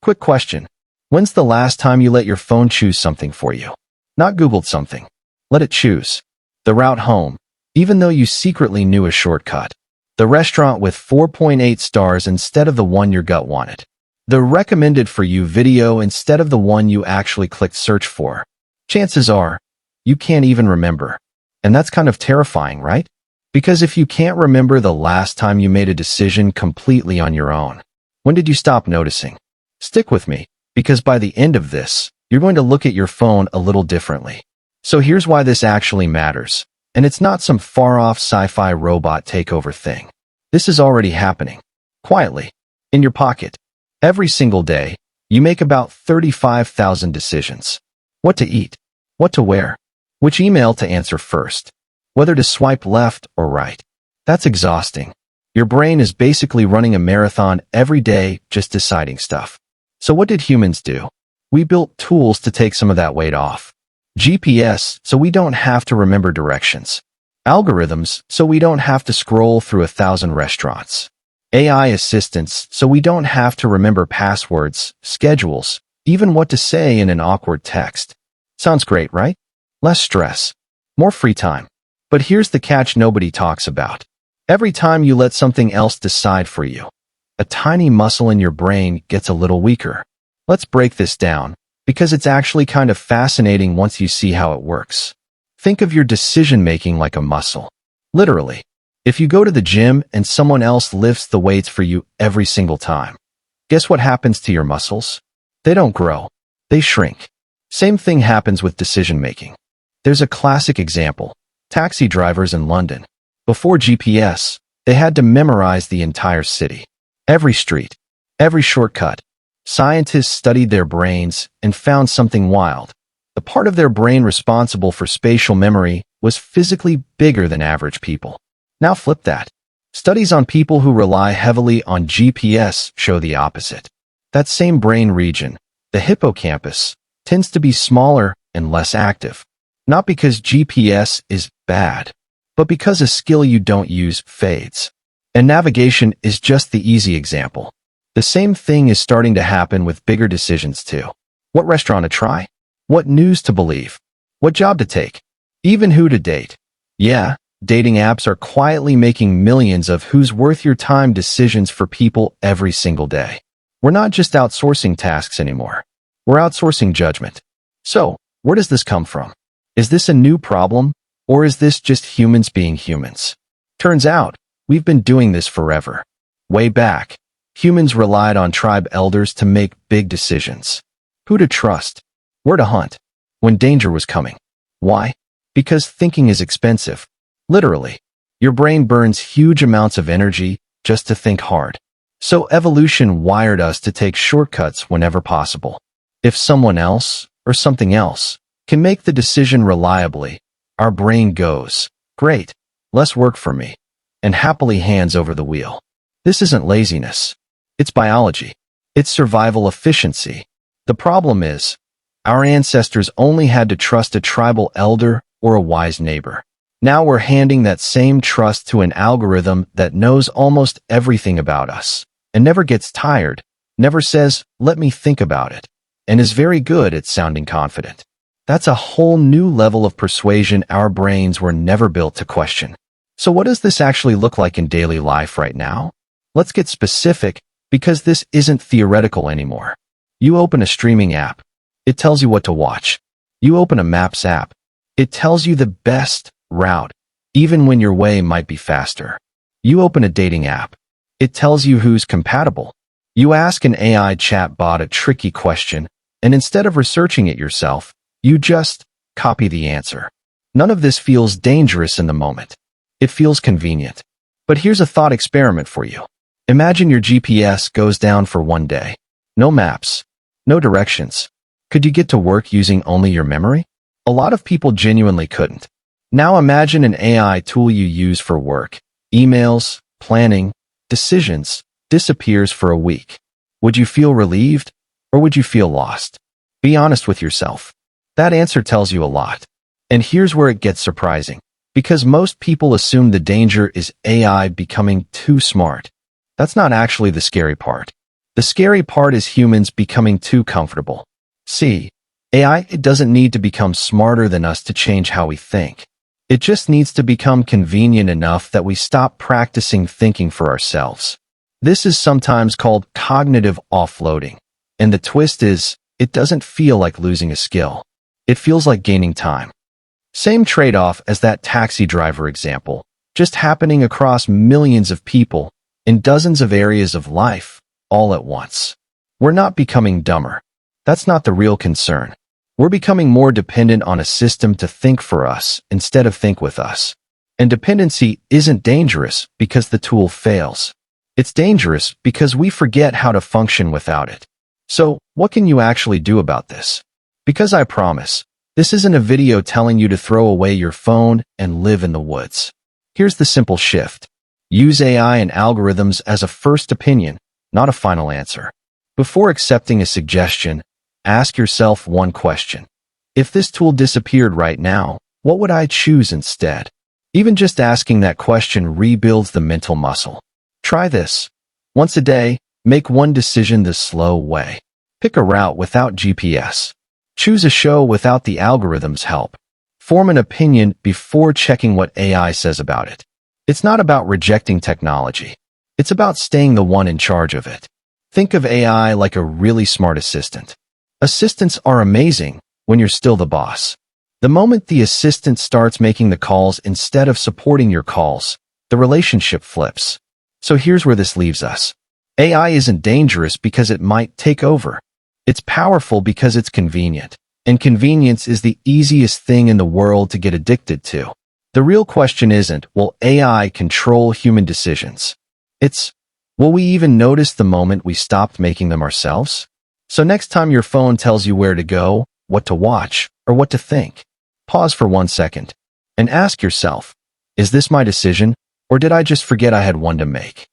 Quick question. When's the last time you let your phone choose something for you? Not Googled something. Let it choose. The route home, even though you secretly knew a shortcut. The restaurant with 4.8 stars instead of the one your gut wanted. The recommended for you video instead of the one you actually clicked search for. Chances are, you can't even remember. And that's kind of terrifying, right? Because if you can't remember the last time you made a decision completely on your own, when did you stop noticing? Stick with me, because by the end of this, you're going to look at your phone a little differently. So here's why this actually matters. And it's not some far-off sci-fi robot takeover thing. This is already happening. Quietly. In your pocket. Every single day, you make about 35,000 decisions. What to eat. What to wear. Which email to answer first. Whether to swipe left or right. That's exhausting. Your brain is basically running a marathon every day just deciding stuff. So what did humans do? We built tools to take some of that weight off. GPS, so we don't have to remember directions. Algorithms, so we don't have to scroll through 1,000 restaurants. AI assistants, so we don't have to remember passwords, schedules, even what to say in an awkward text. Sounds great, right? Less stress. More free time. But here's the catch nobody talks about. Every time you let something else decide for you, a tiny muscle in your brain gets a little weaker. Let's break this down, because it's actually kind of fascinating once you see how it works. Think of your decision-making like a muscle. Literally. If you go to the gym and someone else lifts the weights for you every single time, guess what happens to your muscles? They don't grow. They shrink. Same thing happens with decision-making. There's a classic example. Taxi drivers in London. Before GPS, they had to memorize the entire city. Every street. Every shortcut. Scientists studied their brains and found something wild. The part of their brain responsible for spatial memory was physically bigger than average people. Now flip that. Studies on people who rely heavily on GPS show the opposite. That same brain region, the hippocampus, tends to be smaller and less active. Not because GPS is bad, but because a skill you don't use fades. And navigation is just the easy example. The same thing is starting to happen with bigger decisions too. What restaurant to try? What news to believe? What job to take? Even who to date. Yeah, dating apps are quietly making millions of who's worth your time decisions for people every single day. We're not just outsourcing tasks anymore. We're outsourcing judgment. So, where does this come from? Is this a new problem, or is this just humans being humans? Turns out, we've been doing this forever. Way back, humans relied on tribe elders to make big decisions. Who to trust? Where to hunt? When danger was coming. Why? Because thinking is expensive. Literally. Your brain burns huge amounts of energy just to think hard. So evolution wired us to take shortcuts whenever possible. If someone else, or something else, can make the decision reliably, our brain goes, great, less work for me, and happily hands over the wheel. This isn't laziness. It's biology. It's survival efficiency. The problem is, our ancestors only had to trust a tribal elder or a wise neighbor. Now we're handing that same trust to an algorithm that knows almost everything about us, and never gets tired, never says, let me think about it, and is very good at sounding confident. That's a whole new level of persuasion our brains were never built to question. So what does this actually look like in daily life right now? Let's get specific, because this isn't theoretical anymore. You open a streaming app. It tells you what to watch. You open a Maps app. It tells you the best route, even when your way might be faster. You open a dating app. It tells you who's compatible. You ask an AI chatbot a tricky question, and instead of researching it yourself, you just copy the answer. None of this feels dangerous in the moment. It feels convenient. But here's a thought experiment for you. Imagine your GPS goes down for one day. No maps. No directions. Could you get to work using only your memory? A lot of people genuinely couldn't. Now imagine an AI tool you use for work, emails, planning, decisions, disappears for a week. Would you feel relieved, or would you feel lost? Be honest with yourself. That answer tells you a lot. And here's where it gets surprising. Because most people assume the danger is AI becoming too smart. That's not actually the scary part. The scary part is humans becoming too comfortable. See, AI, it doesn't need to become smarter than us to change how we think. It just needs to become convenient enough that we stop practicing thinking for ourselves. This is sometimes called cognitive offloading. And the twist is, it doesn't feel like losing a skill. It feels like gaining time. Same trade-off as that taxi driver example, just happening across millions of people in dozens of areas of life, all at once. We're not becoming dumber. That's not the real concern. We're becoming more dependent on a system to think for us instead of think with us. And dependency isn't dangerous because the tool fails. It's dangerous because we forget how to function without it. So, what can you actually do about this? Because I promise, this isn't a video telling you to throw away your phone and live in the woods. Here's the simple shift. Use AI and algorithms as a first opinion, not a final answer. Before accepting a suggestion, ask yourself one question. If this tool disappeared right now, what would I choose instead? Even just asking that question rebuilds the mental muscle. Try this. Once a day, make one decision the slow way. Pick a route without GPS. Choose a show without the algorithm's help. Form an opinion before checking what AI says about it. It's not about rejecting technology. It's about staying the one in charge of it. Think of AI like a really smart assistant. Assistants are amazing when you're still the boss. The moment the assistant starts making the calls instead of supporting your calls, the relationship flips. So here's where this leaves us. AI isn't dangerous because it might take over. It's powerful because it's convenient. And convenience is the easiest thing in the world to get addicted to. The real question isn't, will AI control human decisions? It's, will we even notice the moment we stopped making them ourselves? So next time your phone tells you where to go, what to watch, or what to think, pause for 1 second and ask yourself, is this my decision, or did I just forget I had one to make?